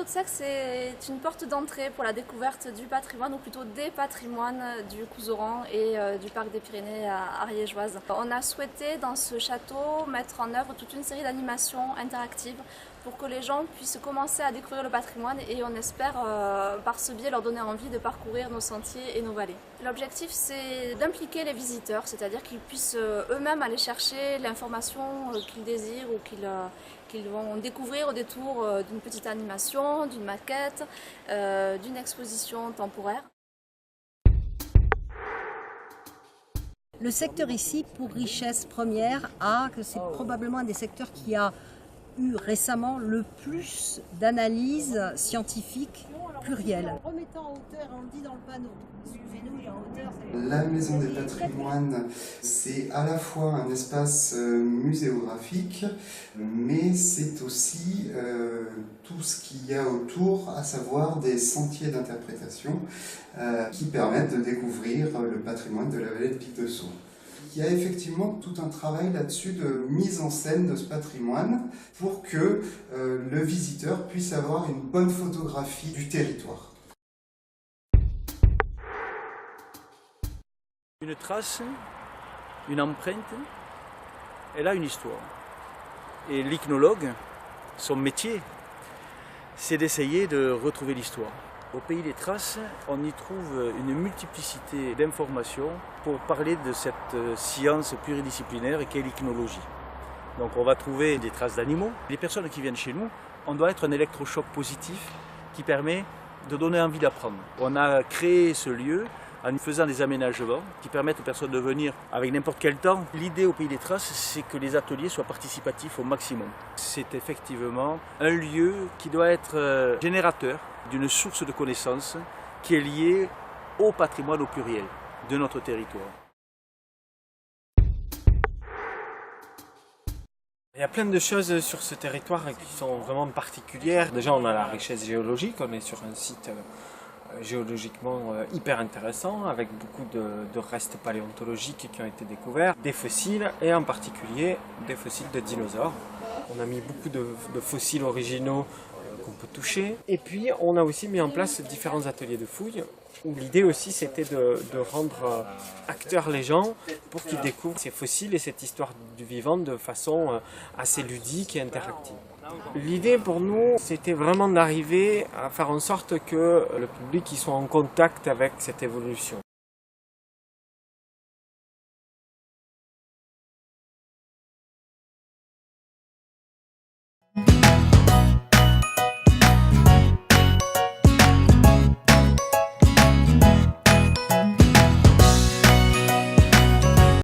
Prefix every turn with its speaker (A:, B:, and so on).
A: château de Sec, c'est une porte d'entrée pour la découverte du patrimoine, ou plutôt des patrimoines du Couserans et du parc des Pyrénées ariégeoises. On a souhaité dans ce château mettre en œuvre toute une série d'animations interactives pour que les gens puissent commencer à découvrir le patrimoine et on espère par ce biais leur donner envie de parcourir nos sentiers et nos vallées. L'objectif, c'est d'impliquer les visiteurs, c'est-à-dire qu'ils puissent eux-mêmes aller chercher l'information qu'ils désirent ou qu'ils vont découvrir au détour d'une petite animation, d'une maquette, d'une exposition temporaire.
B: Le secteur ici, pour richesse première, que c'est probablement un des secteurs qui a eu récemment le plus d'analyses scientifiques plurielles. Remettant en hauteur, on le dit dans le panneau. Suivez-nous, et en hauteur,
C: la Maison des Patrimoines, c'est à la fois un espace muséographique, mais c'est aussi tout ce qu'il y a autour, à savoir des sentiers d'interprétation qui permettent de découvrir le patrimoine de la vallée de Pic-de-Sceaux. Il y a effectivement tout un travail là-dessus de mise en scène de ce patrimoine pour que le visiteur puisse avoir une bonne photographie du territoire.
D: Une trace, une empreinte, elle a une histoire. Et l'ichnologue, son métier, c'est d'essayer de retrouver l'histoire. Au pays des traces, on y trouve une multiplicité d'informations pour parler de cette science pluridisciplinaire qu'est l'ichnologie. Donc on va trouver des traces d'animaux. Les personnes qui viennent chez nous, on doit être un électrochoc positif qui permet de donner envie d'apprendre. On a créé ce lieu en faisant des aménagements qui permettent aux personnes de venir avec n'importe quel temps. L'idée au Pays des Traces, c'est que les ateliers soient participatifs au maximum. C'est effectivement un lieu qui doit être générateur d'une source de connaissances qui est liée au patrimoine au pluriel de notre territoire.
E: Il y a plein de choses sur ce territoire qui sont vraiment particulières. Déjà, on a la richesse géologique, on est sur un site géologiquement hyper intéressant, avec beaucoup de restes paléontologiques qui ont été découverts, des fossiles et en particulier des fossiles de dinosaures. On a mis beaucoup de fossiles originaux qu'on peut toucher. Et puis on a aussi mis en place différents ateliers de fouilles où l'idée aussi c'était de rendre acteurs les gens pour qu'ils découvrent ces fossiles et cette histoire du vivant de façon assez ludique et interactive. L'idée pour nous, c'était vraiment d'arriver à faire en sorte que le public soit en contact avec cette évolution.